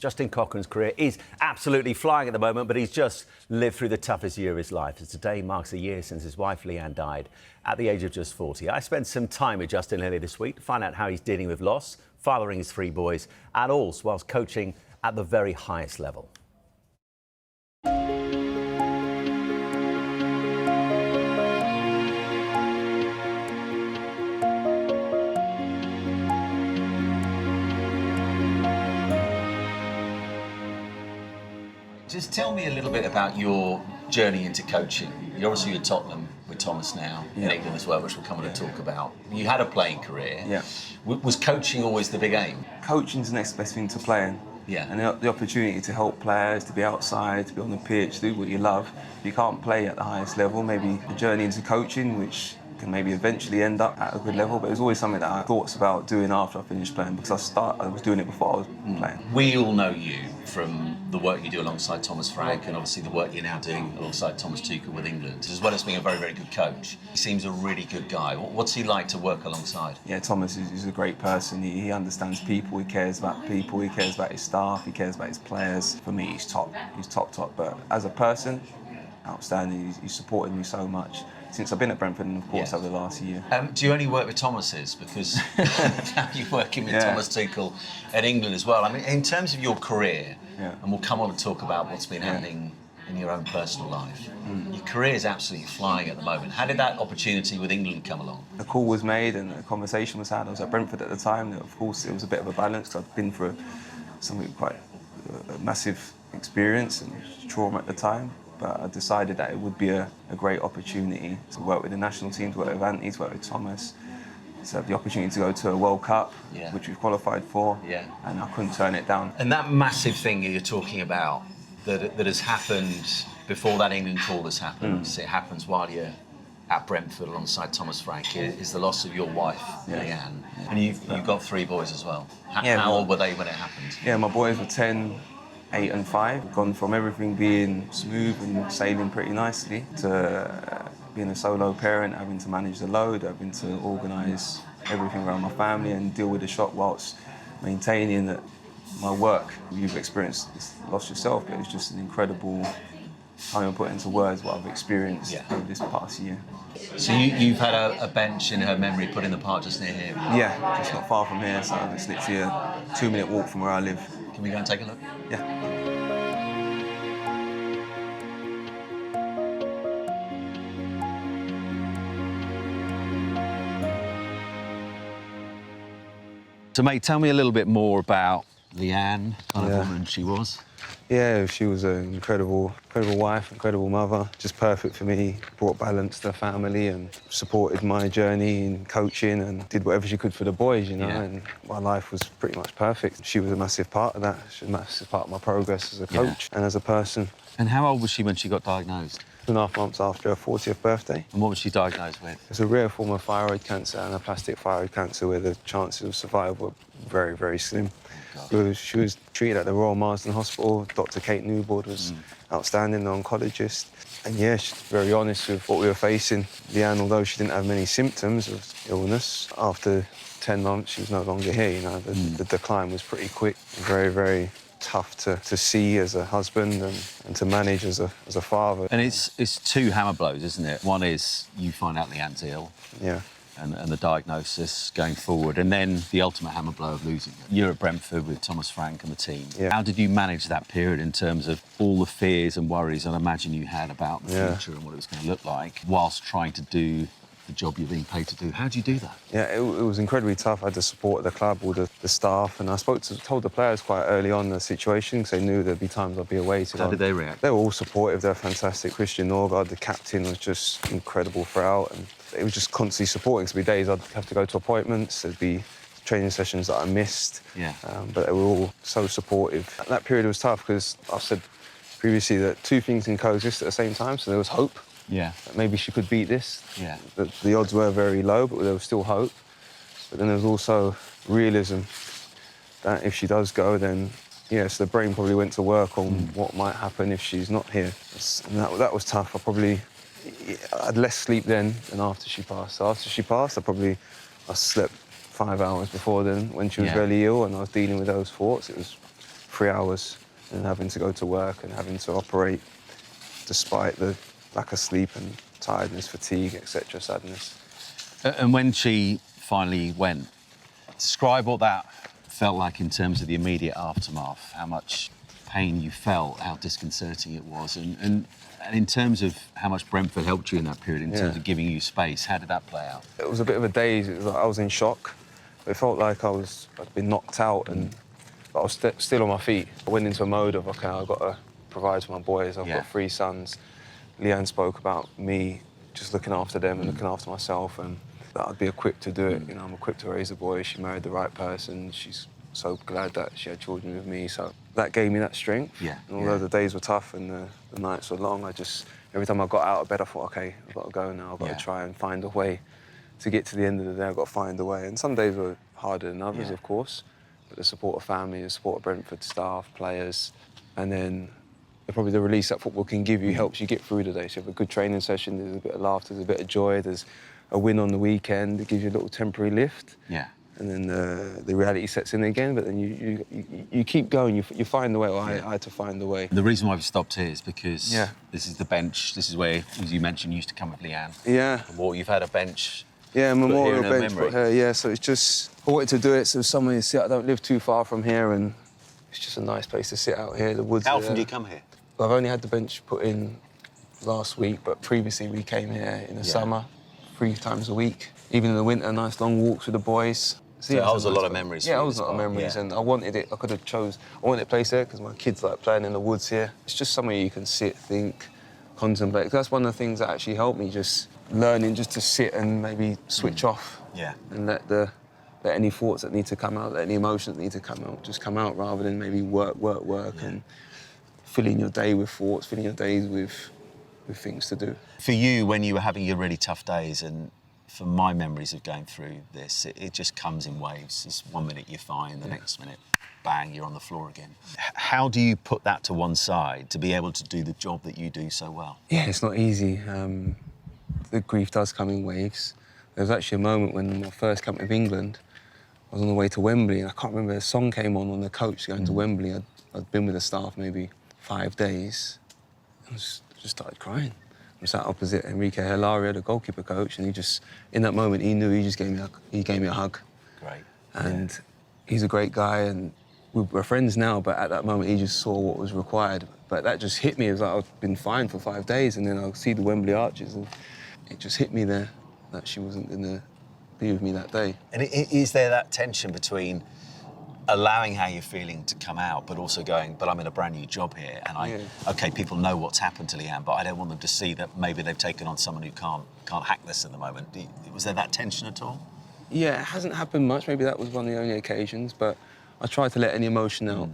Justin Cochrane's career is absolutely flying at the moment, but he's just lived through the toughest year of his life. As today marks a year since his wife Leanne died at the age of just 40. I spent some time with Justin earlier this week to find out how he's dealing with loss, fathering his three boys, and all whilst coaching at the very highest level. Just tell me a little bit about your journey into coaching. You're obviously at Tottenham with Thomas now, in England as well, which we'll come on to talk about. You had a playing career. Yeah. Was coaching always the big aim? Coaching's the next best thing to playing. Yeah. And the opportunity to help players, to be outside, to be on the pitch, do what you love. You can't play at the highest level. Maybe a journey into coaching, which can maybe eventually end up at a good level, but it was always something that I thought about doing after I finished playing, because I was doing it before I was playing. We all know you from the work you do alongside Thomas Frank, and obviously the work you're now doing alongside Thomas Tuchel with England, as well as being a very, very good coach. He seems a really good guy. What's he like to work alongside? Yeah, Thomas is a great person. He understands people, he cares about people, he cares about his staff, he cares about his players. For me, he's top. He's top. But as a person, outstanding. He's supported me so much since I've been at Brentford, and of course over the last year. Do you only work with Thomas's? Because now you're working with Thomas Tuchel at England as well. I mean, in terms of your career, and we'll come on and talk about what's been happening in your own personal life. Your career is absolutely flying at the moment. How did that opportunity with England come along? A call was made and a conversation was had. I was at Brentford at the time. Of course, it was a bit of a balance, because I'd been through something quite a massive experience and trauma at the time. But I decided that it would be a great opportunity to work with the national team, to work with Anthony, to work with Thomas, to have the opportunity to go to a World Cup, which we've qualified for, and I couldn't turn it down. And that massive thing you're talking about that has happened before that England call has happened, it happens while you're at Brentford alongside Thomas Frank, is the loss of your wife, Leanne. And you've got three boys as well. How old were they when it happened? Yeah, my boys were 10, 8 and 5. Gone from everything being smooth and sailing pretty nicely to being a solo parent, having to manage the load, having to organise everything around my family and deal with the shock whilst maintaining that my work. You've experienced this loss yourself, but it's just an incredible, can't even put into words what I've experienced over this past year. So you've had a bench in her memory put in the park just near here? Yeah, just not far from here, so it's literally a 2-minute walk from where I live. Can we go and take a look? Yeah. So, mate, tell me a little bit more about Leanne, kind of woman she was. Yeah, she was an incredible wife, incredible mother, just perfect for me, brought balance to the family and supported my journey in coaching and did whatever she could for the boys, you know, and my life was pretty much perfect. She was a massive part of that. She was a massive part of my progress as a coach and as a person. And how old was she when she got diagnosed? 2.5 months after her 40th birthday. And what was she diagnosed with? It's a rare form of thyroid cancer, and a plastic thyroid cancer, where the chances of survival were very, very slim. She was treated at the Royal Marsden Hospital. Dr. Kate Newboard was outstanding, the oncologist. And yeah, she's very honest with what we were facing. Leanne, although she didn't have many symptoms of illness, after 10 months she was no longer here, you know. The decline was pretty quick, very, very tough to see as a husband and to manage as a father. And it's two hammer blows, isn't it? One is you find out Leanne's ill. Yeah. And the diagnosis going forward, and then the ultimate hammer blow of losing her. You're at Brentford with Thomas Frank and the team. Yeah. How did you manage that period in terms of all the fears and worries I imagine you had about the future and what it was going to look like, whilst trying to do the job you're being paid to do? How do you do that? Yeah, it was incredibly tough. I had the support of the club, all the staff, and I told the players quite early on the situation, because they knew there'd be times I'd be away. How did they react? They were all supportive. They're fantastic. Christian Norgard, the captain, was just incredible throughout, and it was just constantly supporting. So there'd be days I'd have to go to appointments, there'd be training sessions that I missed, but they were all so supportive. That period was tough, because I've said previously that two things can coexist at the same time, so there was hope. Yeah. That maybe she could beat this. Yeah. The odds were very low, but there was still hope. But then there was also realism that if she does go, then, so the brain probably went to work on what might happen if she's not here. And that was tough. I had less sleep then than after she passed. So after she passed, I slept 5 hours before then when she was really ill, and I was dealing with those thoughts. It was 3 hours and having to go to work and having to operate despite the lack of sleep and tiredness, fatigue, etc., sadness. And when she finally went, describe what that felt like in terms of the immediate aftermath, how much pain you felt, how disconcerting it was, and in terms of how much Brentford helped you in that period, in terms of giving you space, how did that play out? It was a bit of a daze. It was like I was in shock. It felt like I'd been knocked out and I was still on my feet. I went into a mode of, OK, I've got to provide for my boys. I've got 3 sons. Leanne spoke about me just looking after them and looking after myself, and that I'd be equipped to do it. You know, I'm equipped to raise a boy. She married the right person. She's so glad that she had children with me. So that gave me that strength. Yeah. And although the days were tough and the nights were long, every time I got out of bed, I thought, OK, I've got to go now. I've got to try and find a way to get to the end of the day. I've got to find a way. And some days were harder than others, of course. But the support of family, the support of Brentford staff, players, and then probably the release that football can give you helps you get through the day. So you have a good training session, there's a bit of laughter, there's a bit of joy, there's a win on the weekend, it gives you a little temporary lift. Yeah. And then the reality sets in again, but then you keep going, you find the way, or I had to find the way. The reason why we stopped here is because this is the bench, this is where, as you mentioned, you used to come with Leanne. Yeah. Well, you've had a bench. Yeah, a memorial put here in bench memory. put here, yeah, so it's just, I wanted to do it so somewhere to sit. I don't live too far from here, and it's just a nice place to sit out here, the woods. How often do you come here? I've only had the bench put in last week, but previously we came here in the summer, 3 times a week. Even in the winter, nice long walks with the boys. So it holds a lot of memories. Yeah, it for you holds as a lot of well. memories, and I wanted it. I could have I wanted a place there because my kids like playing in the woods here. It's just somewhere you can sit, think, contemplate. That's one of the things that actually helped me, just learning just to sit and maybe switch off. Yeah. And let any thoughts that need to come out, let any emotions that need to come out, just come out, rather than maybe work, and filling your day with thoughts, filling your days with things to do. For you, when you were having your really tough days, and from my memories of going through this, it just comes in waves. It's 1 minute you're fine, the next minute, bang, you're on the floor again. How do you put that to one side to be able to do the job that you do so well? Yeah, it's not easy. The grief does come in waves. There was actually a moment when my first camp with England, I was on the way to Wembley, and I can't remember, a song came on the coach going to Wembley. I'd been with the staff maybe 5 days, and just started crying. I sat opposite Enrique Hilario, the goalkeeper coach, and he just, in that moment, he knew, he just gave me a hug. Great. And he's a great guy, and we're friends now, but at that moment, he just saw what was required. But that just hit me. It was like I've been fine for 5 days, and then I'll see the Wembley arches, and it just hit me there that she wasn't going to be with me that day. And is there that tension between allowing how you're feeling to come out, but also going, but I'm in a brand new job here, and OK, people know what's happened to Leanne, but I don't want them to see that maybe they've taken on someone who can't hack this at the moment. Was there that tension at all? Yeah, it hasn't happened much. Maybe that was one of the only occasions, but I try to let any emotion out.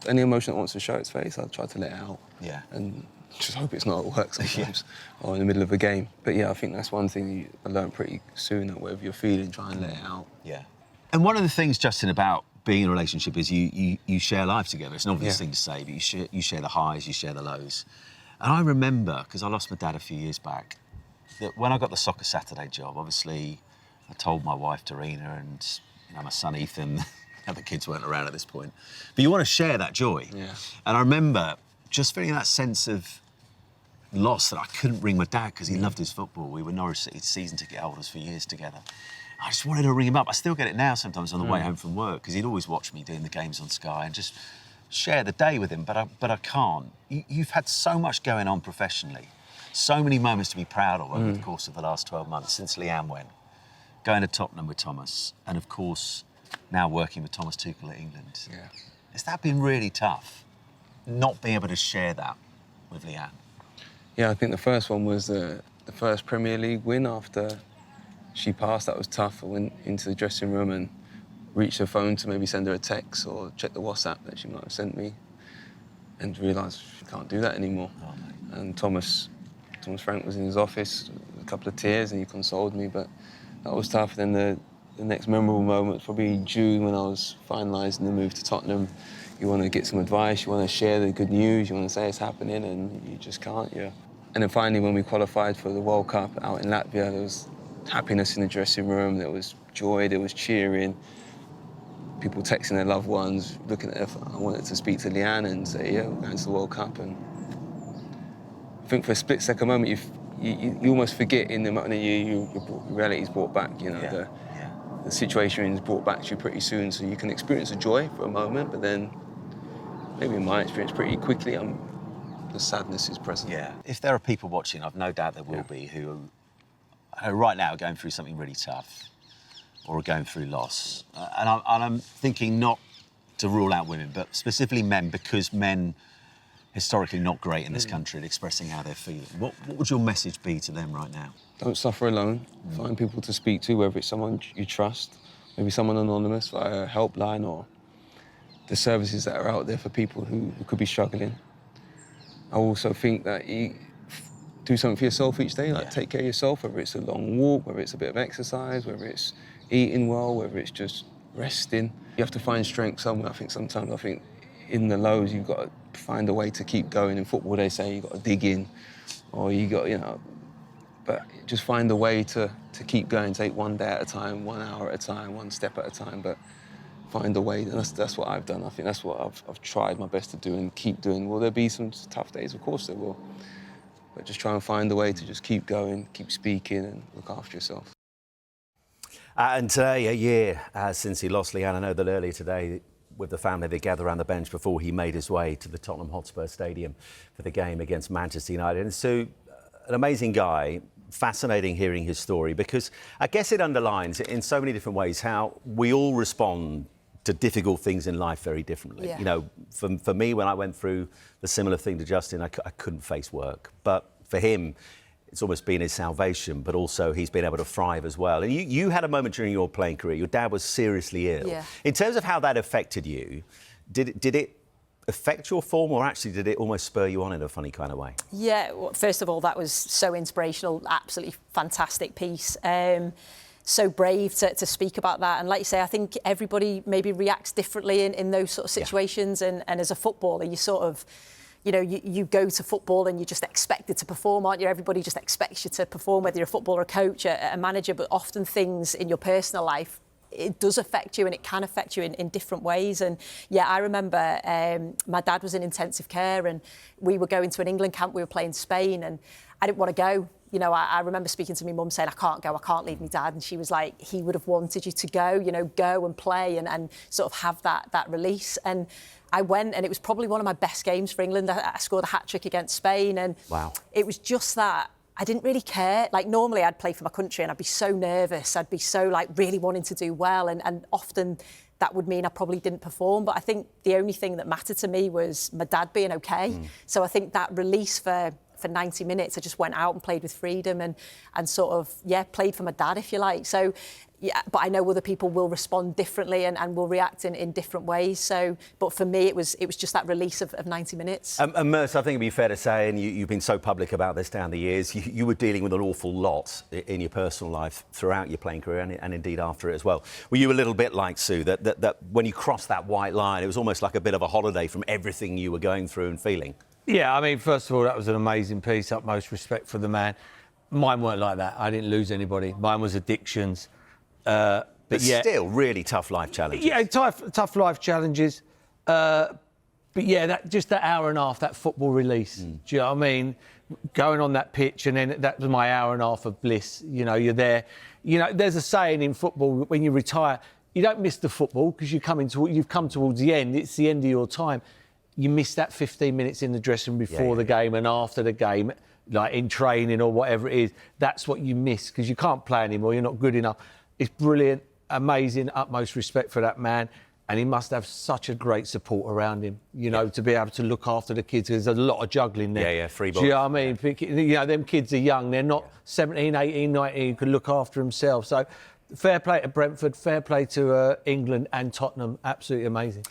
Any emotion that wants to show its face, I try to let it out. Yeah. And just hope it's not at work sometimes or in the middle of a game. But yeah, I think that's one thing I learned pretty soon, that whatever you're feeling, try and let it out. Yeah. And one of the things, Justin, about being in a relationship is you share life together. It's an obvious thing to say, but you share the highs, you share the lows. And I remember, because I lost my dad a few years back, that when I got the Soccer Saturday job, obviously I told my wife, Dorina, and my son, Ethan, the kids weren't around at this point. But you want to share that joy. Yeah. And I remember just feeling that sense of loss that I couldn't ring my dad because he loved his football. We were Norwich City season ticket holders for years together. I just wanted to ring him up. I still get it now sometimes on the way home from work, because he'd always watch me doing the games on Sky and just share the day with him, but I can't. You've had so much going on professionally, so many moments to be proud of over the course of the last 12 months since Leanne went, going to Tottenham with Thomas, and of course now working with Thomas Tuchel at England. Yeah. Has that been really tough, not being able to share that with Leanne? Yeah, I think the first one was the first Premier League win after she passed. That was tough. I went into the dressing room and reached her phone to maybe send her a text or check the WhatsApp that she might have sent me, and realised she can't do that anymore. Oh, and Thomas Frank was in his office, a couple of tears, and he consoled me, but that was tough. Then the next memorable moment was probably in June, when I was finalising the move to Tottenham. You want to get some advice, you want to share the good news, you want to say it's happening, and you just can't, And then finally, when we qualified for the World Cup out in Latvia, there was happiness in the dressing room, there was joy, there was cheering. people texting their loved ones, looking at their phone. I wanted to speak to Leanne and say, yeah, we're going to the World Cup. And I think for a split-second moment, you almost forget in the moment your reality's brought back, you know, the situation is brought back to you pretty soon, so you can experience the joy for a moment, but then, maybe in my experience, pretty quickly, the sadness is present. Yeah. If there are people watching, I've no doubt there will be, who right now are going through something really tough or are going through loss. And I'm thinking not to rule out women, but specifically men, because men historically not great in this country at expressing how they're feeling. What would your message be to them right now? Don't suffer alone. Find people to speak to, whether it's someone you trust, maybe someone anonymous, via a helpline, or the services that are out there for people who could be struggling. I also think that you do something for yourself each day, like take care of yourself, whether it's a long walk, whether it's a bit of exercise, whether it's eating well, whether it's just resting. You have to find strength somewhere. I think sometimes, in the lows, you've got to find a way to keep going. In football, they say you've got to dig in, or you got, but just find a way to keep going, take one day at a time, 1 hour at a time, one step at a time, but find a way. And that's what I've done. I think that's what I've tried my best to do and keep doing. Will there be some tough days? Of course there will. But just try and find a way to just keep going, keep speaking, and look after yourself. And a year since he lost Leanne. I know that earlier today, with the family, they gathered around the bench before he made his way to the Tottenham Hotspur Stadium for the game against Manchester United. And so, an amazing guy. Fascinating hearing his story, because I guess it underlines in so many different ways how we all respond to difficult things in life very differently. Yeah. You know, for me, when I went through the similar thing to Justin, I couldn't face work. But for him, it's almost been his salvation, but also he's been able to thrive as well. And you had a moment during your playing career, your dad was seriously ill. Yeah. In terms of how that affected you, did it affect your form, or actually did it almost spur you on in a funny kind of way? Yeah, well, first of all, that was so inspirational, absolutely fantastic piece. So brave to speak about that. And like you say, I think everybody maybe reacts differently in those sort of situations. And as a footballer, you sort of, you go to football and you're just expected to perform, aren't you? Everybody just expects you to perform, whether you're a footballer, a coach, a manager, but often things in your personal life, it does affect you, and it can affect you in different ways. And yeah, I remember my dad was in intensive care, and we were going to an England camp. We were playing Spain, and I didn't want to go. I remember speaking to my mum saying, I can't go, I can't leave my dad. And she was like, he would have wanted you to go, go and play and sort of have that release. And I went, and it was probably one of my best games for England. I scored a hat-trick against Spain, and wow. It was just that I didn't really care. Like, normally I'd play for my country and I'd be so nervous. I'd be so, really wanting to do well. And often that would mean I probably didn't perform. But I think the only thing that mattered to me was my dad being OK. So I think that release for 90 minutes, I just went out and played with freedom and sort of, played for my dad, if you like. So, yeah, but I know other people will respond differently and will react in different ways. So, but for me, it was just that release of 90 minutes. And Merce, I think it'd be fair to say, and you've been so public about this down the years, you were dealing with an awful lot in your personal life throughout your playing career and indeed after it as well. Were you a little bit like Sue, that when you crossed that white line, it was almost like a bit of a holiday from everything you were going through and feeling? Yeah, I mean, first of all, that was an amazing piece, utmost respect for the man. Mine weren't like that. I didn't lose anybody. Mine was addictions. But still, really tough life challenges. Yeah, tough life challenges. But yeah, that hour and a half, that football release. Do you know what I mean? Going on that pitch, and then that was my hour and a half of bliss. You're there. There's a saying in football, when you retire, you don't miss the football because you've come towards the end. It's the end of your time. You miss that 15 minutes in the dressing room before the game and after the game, like in training or whatever it is. That's what you miss because you can't play anymore. You're not good enough. It's brilliant, amazing, utmost respect for that man. And he must have such a great support around him, to be able to look after the kids. There's a lot of juggling there. Yeah, free ball. Do you know what I mean? Them kids are young. They're not 17, 18, 19 who can look after themselves. So fair play to Brentford, fair play to England and Tottenham. Absolutely amazing.